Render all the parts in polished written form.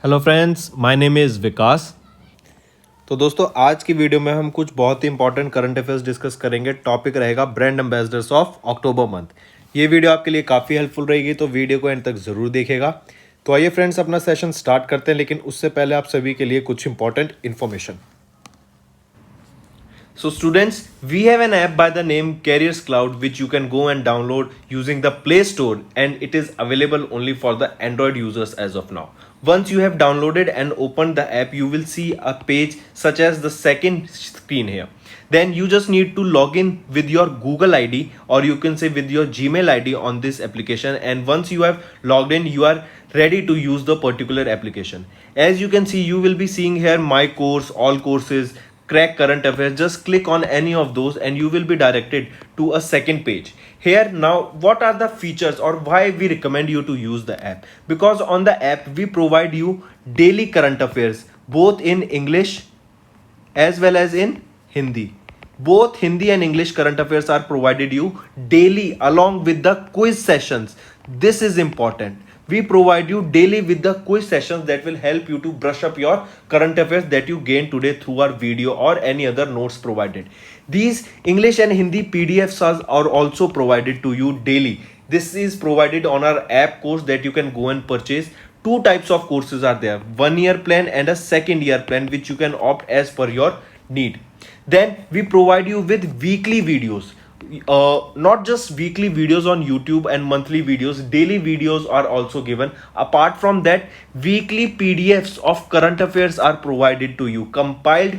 Hello friends, my name is Vikas. तो दोस्तों, आज की वीडियो में हम कुछ बहुत ही इंपॉर्टेंट करंट अफेयर्स डिस्कस करेंगे। टॉपिक रहेगा brand ambassadors of October month. ये वीडियो आपके लिए काफ़ी हेल्पफुल रहेगी, तो वीडियो को एंड तक ज़रूर देखिएगा। तो आइए फ्रेंड्स, अपना सेशन स्टार्ट करते हैं, लेकिन उससे पहले आप सभी के लिए कुछ important information. So students, we have an app by the name Careers Cloud which you can go and download using the Play Store, and it is available only for the Android users as of now. Once you have downloaded and opened the app, you will see a page such as the second screen here. Then you just need to log in with your Google ID, or you can say with your Gmail ID on this application, and once you have logged in, you are ready to use the particular application. As you can see, you will be seeing here my course, all courses, crack current affairs. Just click on any of those and you will be directed to a second page. Here now, what are the features or why we recommend you to use the app? Because on the app we provide you daily current affairs both in English as well as in Hindi. Both Hindi and English current affairs are provided you daily along with the quiz sessions. This is important. We provide you daily with the quiz sessions that will help you to brush up your current affairs that you gain today through our video or any other notes provided. These English and Hindi PDFs are also provided to you daily. This is provided on our app course that you can go and purchase. Two types of courses are there, 1 year plan and a second year plan, which you can opt as per your need. Then we provide you with weekly videos. Not just weekly videos on YouTube and monthly videos, daily videos are also given. Apart from that, weekly PDFs of current affairs are provided to you. Compiled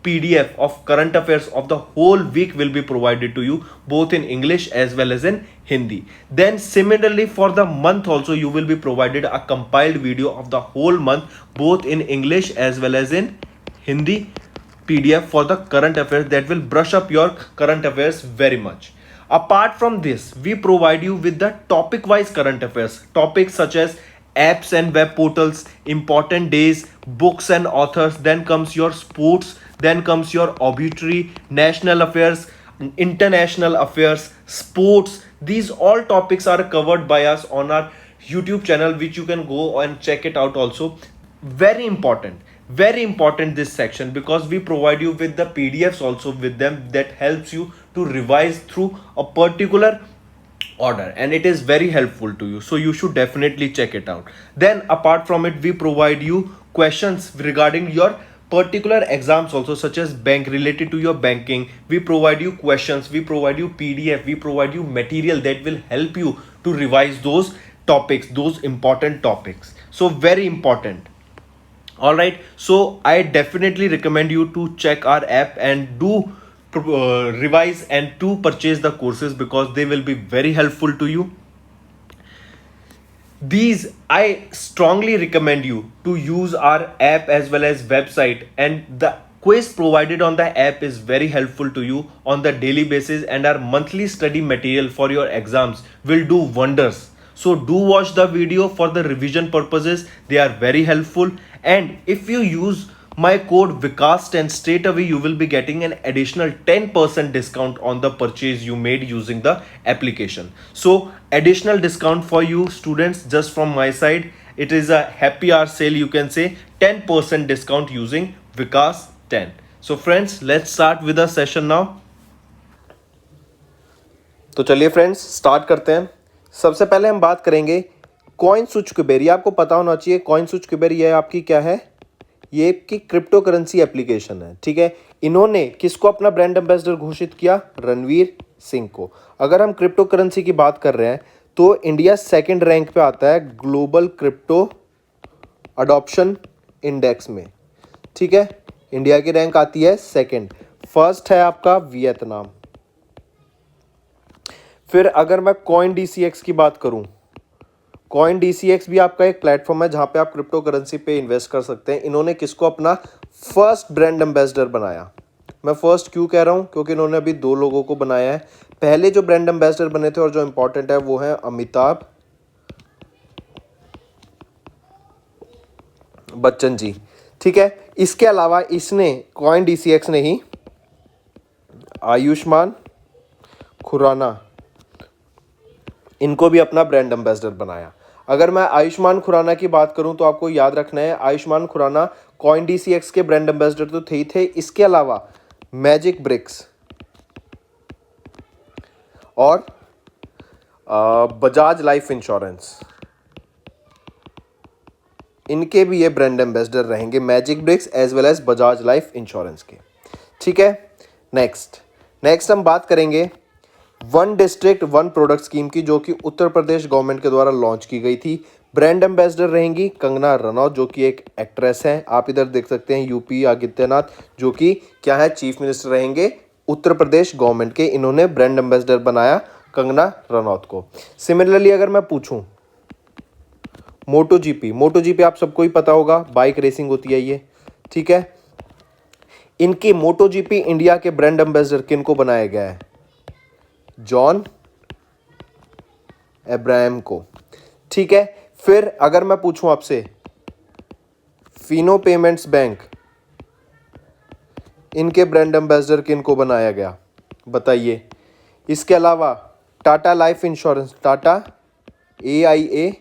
PDF of current affairs of the whole week will be provided to you both in English as well as in Hindi. Then similarly for the month also, you will be provided a compiled video of the whole month both in English as well as in Hindi PDF for the current affairs that will brush up your current affairs very much. Apart from this, we provide you with the topic wise current affairs, topics such as apps and web portals, important days, books and authors. Then comes your sports, then comes your obituary, national affairs, international affairs, sports. These all topics are covered by us on our YouTube channel, which you can go and check it out also. Very important this section, because we provide you with the PDFs also with them that helps you to revise through a particular order, and it is very helpful to you, so you should definitely check it out. Then apart from it, we provide you questions regarding your particular exams also, such as bank, related to your banking. We provide you questions, we provide you PDF, we provide you material that will help you to revise those topics, those important topics. So very important. All right, so I definitely recommend you to check our app and do revise and to purchase the courses, because they will be very helpful to you. These, I strongly recommend you to use our app as well as website, and the quiz provided on the app is very helpful to you on the daily basis, and our monthly study material for your exams will do wonders. So do watch the video for the revision purposes. They are very helpful, and if you use my code Vikas10, straight away you will be getting an additional 10% discount on the purchase you made using the application. So additional discount for you students just from my side. It is a happy hour sale, you can say, 10% discount using Vikas10. So friends, let's start with the session now. तो चलिए friends, start करते हैं। सबसे पहले हम बात करेंगे coin switch Kuber. ये आपको पता होना चाहिए, कॉइन स्विच कुबेर ये आपकी क्या है, ये की क्रिप्टो करेंसी एप्लीकेशन है, ठीक है। इन्होंने किसको अपना ब्रांड एम्बेसडर घोषित किया? रणवीर सिंह को। अगर हम क्रिप्टो करेंसी की बात कर रहे हैं तो इंडिया सेकंड रैंक पे आता है ग्लोबल क्रिप्टो अडॉप्शन इंडेक्स में, ठीक है। इंडिया की रैंक आती है सेकंड, फर्स्ट है आपका वियतनाम। फिर अगर मैं कॉइन DCX की बात करूं, कॉइन DCX भी आपका एक प्लेटफॉर्म है जहां पे आप क्रिप्टो करेंसी पे इन्वेस्ट कर सकते हैं। इन्होंने किसको अपना फर्स्ट ब्रांड एम्बेसडर बनाया? मैं फर्स्ट क्यों कह रहा हूं? क्योंकि इन्होंने अभी 2 लोगों को बनाया है। पहले जो ब्रांड एम्बेसडर बने थे और जो इंपॉर्टेंट है वो है अमिताभ बच्चन जी, ठीक है। इसके अलावा इसने, कॉइन DCX ने ही आयुष्मान खुराना, इनको भी अपना ब्रांड एम्बेसडर बनाया। अगर मैं आयुष्मान खुराना की बात करूं तो आपको याद रखना है, आयुष्मान खुराना कॉइन डीसीएक्स के ब्रांड एम्बेसडर तो थे ही थे, इसके अलावा मैजिक ब्रिक्स और बजाज लाइफ इंश्योरेंस, इनके भी ये ब्रांड एम्बेसडर रहेंगे, Magicbricks as well as Bajaj life insurance के। ठीक है, नेक्स्ट हम बात करेंगे one district one product scheme की, जो कि उत्तर प्रदेश गवर्नमेंट के द्वारा लॉन्च की गई थी। ब्रांड एम्बेसडर रहेंगी कंगना रनौत, जो कि एक एक्ट्रेस हैं। आप इधर देख सकते हैं यूपी आदित्यनाथ, जो कि क्या है, चीफ मिनिस्टर रहेंगे उत्तर प्रदेश गवर्नमेंट के। इन्होंने ब्रांड एम्बेसडर बनाया कंगना रनौत को। सिमिलरली अगर मैं पूछूं मोटो जीपी आप सबको ही पता होगा, बाइक रेसिंग होती है ये। ठीक है, इनके मोटो जीपी इंडिया के ब्रांड एम्बेसडर किन को बनाया गया है? जॉन अब्राहम को। ठीक है, फिर अगर मैं पूछूं आपसे फिनो पेमेंट्स बैंक, इनके ब्रांड एम्बेसडर किन को बनाया गया, बताइए। इसके अलावा Tata life insurance, Tata AIA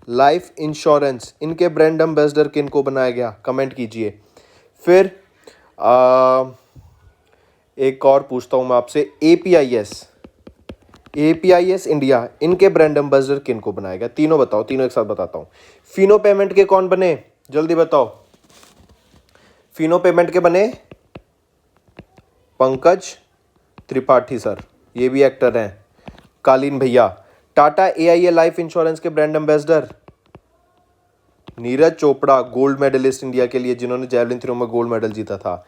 life insurance, इनके ब्रांड एम्बेसडर किन को बनाया गया, कमेंट कीजिए। फिर एक और पूछता हूं मैं आपसे, APIS इंडिया, इनके ब्रांड एम्बेसडर किन को बनाया गया? तीनों बताओ, तीनों एक साथ बताता हूं। फिनो पेमेंट के कौन बने, जल्दी बताओ। फिनो पेमेंट के बने पंकज त्रिपाठी सर, ये भी एक्टर हैं। Kaleen Bhaiya. Tata AIA life insurance के brand ambassador Neeraj Chopra, gold medalist India के लिए, जिन्होंने जैवलिन थ्रो में गोल्ड मेडल जीता था।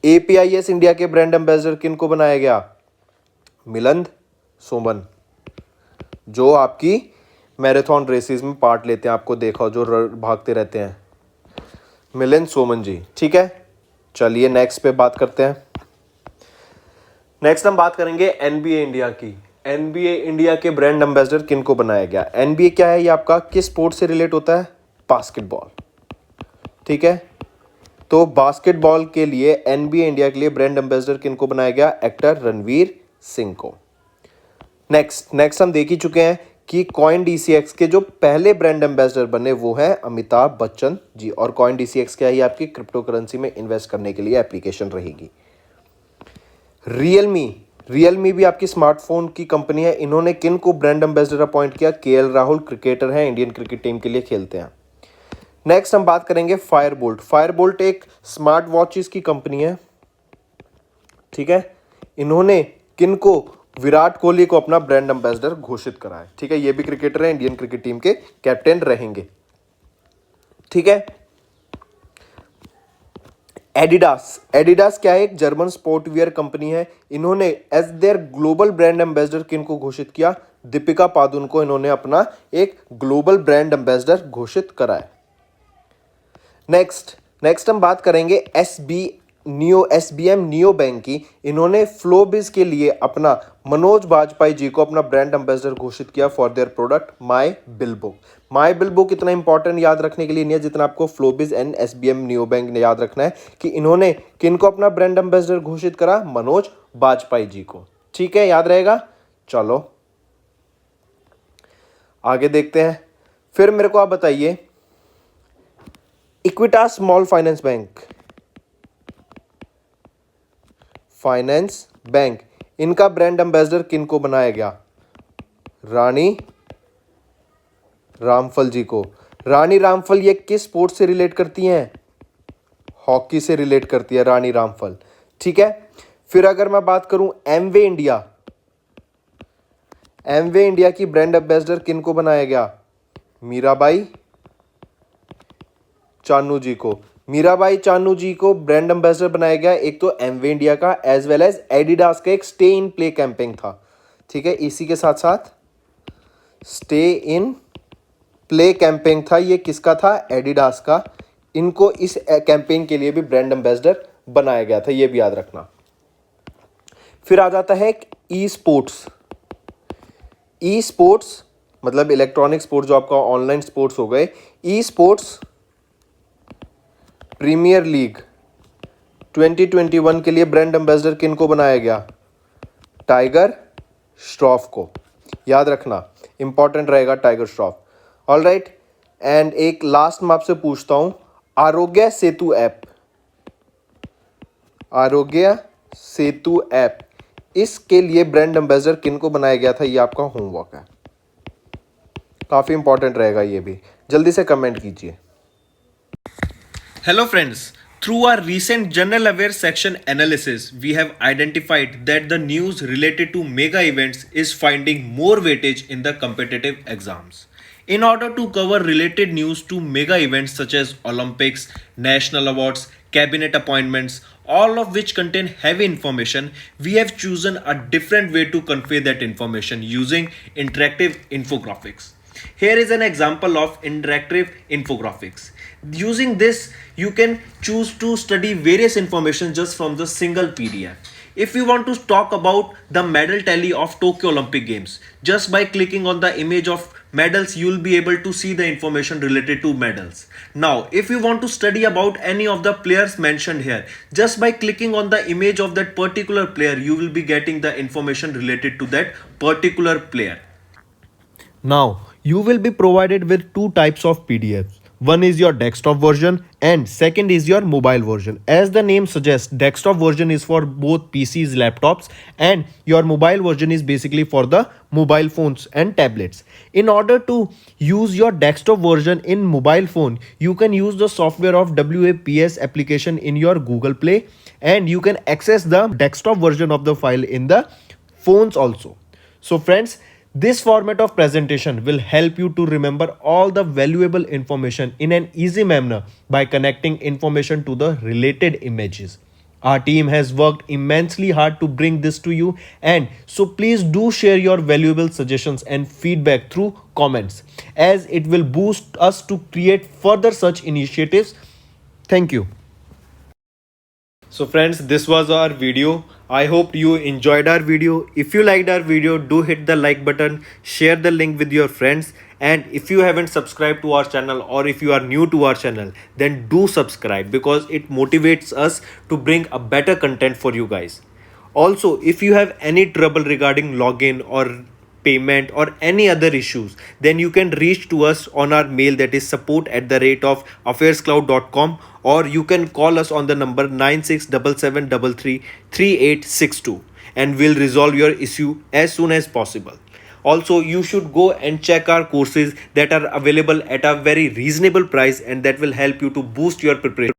APIS इंडिया के ब्रांड एम्बेसडर किन को बनाया गया? मिलिंद सोमन, जो आपकी मैराथन रेसेस में पार्ट लेते हैं, आपको देखा जो भागते रहते हैं, मिलिंद सोमन जी। ठीक है, चलिए नेक्स्ट पे बात करते हैं। नेक्स्ट हम बात करेंगे NBA इंडिया की। NBA इंडिया के ब्रांड एम्बेसडर किन को बनाया गया? NBA क्या है, ये आपका किस स्पोर्ट से रिलेट होता है? बास्केटबॉल। ठीक है, तो बास्केटबॉल के लिए NBA इंडिया के लिए ब्रांड एम्बेसडर किन को बनाया गया? एक्टर रणवीर सिंह को। नेक्स्ट हम देख ही चुके हैं कि कॉइन DCX के जो पहले ब्रांड एम्बेसडर बने वो हैं अमिताभ बच्चन जी। और कॉइन DCX क्या है, आपकी क्रिप्टो करेंसी में इन्वेस्ट करने के लिए एप्लीकेशन रहेगी। रियलमी भी आपकी स्मार्टफोन की कंपनी है। इन्होंने किन को ब्रांड एम्बेसडर अपॉइंट किया? KL राहुल, क्रिकेटर हैं, इंडियन क्रिकेट टीम के लिए खेलते हैं। नेक्स्ट हम बात करेंगे फायरबोल्ट एक स्मार्ट वॉचेस की कंपनी है। ठीक है, इन्होंने किन को? विराट कोहली को अपना ब्रांड एम्बेसडर घोषित करा है। ठीक है, ये भी क्रिकेटर है, इंडियन क्रिकेट टीम के कैप्टन रहेंगे। ठीक है, एडिडास क्या है? एक जर्मन स्पोर्टवियर कंपनी है। इन्होंने as their global brand ambassador किन को घोषित किया? दीपिका पादुकोण को इन्होंने अपना एक ग्लोबल ब्रांड एम्बेसडर घोषित करा है। नेक्स्ट हम बात करेंगे SBM नियो बैंक की। इन्होंने फ्लोबिज के लिए अपना मनोज बाजपेयी जी को अपना ब्रांड एम्बेसडर घोषित किया for their product my bill book. इतना इंपॉर्टेंट याद रखने के लिए नहीं है जितना आपको फ्लोबिज एंड SBM नियो बैंक ने याद रखना है कि इन्होंने किन को अपना ब्रांड एम्बेसडर घोषित करा? मनोज बाजपेयी जी को। ठीक है, याद रहेगा। चलो आगे देखते हैं। फिर मेरे को आप बताइए, इक्विटास स्मॉल फाइनेंस बैंक, इनका ब्रांड एम्बेसडर किन को बनाया गया? रानी रामफल जी को। रानी रामफल ये किस स्पोर्ट से रिलेट करती हैं? हॉकी से रिलेट करती है रानी रामफल। ठीक है, फिर अगर मैं बात करूं एमवे इंडिया की ब्रांड एम्बेसडर किन को बनाया गया? मीराबाई चानू जी को। मीराबाई चानू जी को ब्रांड एम्बेसडर बनाया गया। एक तो एमवे इंडिया का एज वेल एज एडिडास का एक स्टे इन प्ले कैंपेन था। ठीक है, इसी के साथ साथ स्टे इन प्ले कैंपेन था, ये किसका था? एडिडास का। इनको इस कैंपेन के लिए भी ब्रांड एम्बेसडर बनाया गया था, ये भी याद रखना। फिर आ जाता है ई स्पोर्ट्स मतलब इलेक्ट्रॉनिक स्पोर्ट्स, जो आपका ऑनलाइन स्पोर्ट्स हो गए। ई स्पोर्ट्स प्रीमियर लीग 2021 के लिए ब्रांड एम्बेसडर किन को बनाया गया? टाइगर श्रॉफ को। याद रखना, इंपॉर्टेंट रहेगा tiger Shroff. All right, and एक लास्ट मैं आपसे पूछता हूँ, आरोग्य सेतु ऐप, आरोग्य सेतु ऐप, इसके लिए ब्रांड एम्बेसडर किन को बनाया गया था, ये आपका होमवर्क है, काफ़ी इंपॉर्टेंट रहेगा ये भी, जल्दी से कमेंट कीजिए. Hello friends, through our recent general aware section analysis, we have identified that the news related to mega events is finding more weightage in the competitive exams. In order to cover related news to mega events such as Olympics, national awards, cabinet appointments, all of which contain heavy information, we have chosen a different way to convey that information using interactive infographics. Here is an example of interactive infographics. Using this, you can choose to study various information just from the single PDF. If you want to talk about the medal tally of Tokyo Olympic Games, just by clicking on the image of medals, you will be able to see the information related to medals. Now, if you want to study about any of the players mentioned here, just by clicking on the image of that particular player, you will be getting the information related to that particular player. Now, you will be provided with two types of PDFs. One is your desktop version and second is your mobile version. As the name suggests, desktop version is for both PCs, laptops, and your mobile version is basically for the mobile phones and tablets. In order to use your desktop version in mobile phone, you can use the software of WAPS application in your Google Play, and you can access the desktop version of the file in the phones also. So friends, this format of presentation will help you to remember all the valuable information in an easy manner by connecting information to the related images. Our team has worked immensely hard to bring this to you, and so please do share your valuable suggestions and feedback through comments, as it will boost us to create further such initiatives. Thank you. So friends, this was our video. I hope you enjoyed our video. If you liked our video, do hit the like button, share the link with your friends, and if you haven't subscribed to our channel or if you are new to our channel, then do subscribe because it motivates us to bring a better content for you guys. Also, if you have any trouble regarding login or payment or any other issues, then you can reach to us on our mail, that is support@affairscloud.com, or you can call us on the number 9677333862 and we'll resolve your issue as soon as possible. Also, you should go and check our courses that are available at a very reasonable price and that will help you to boost your preparation.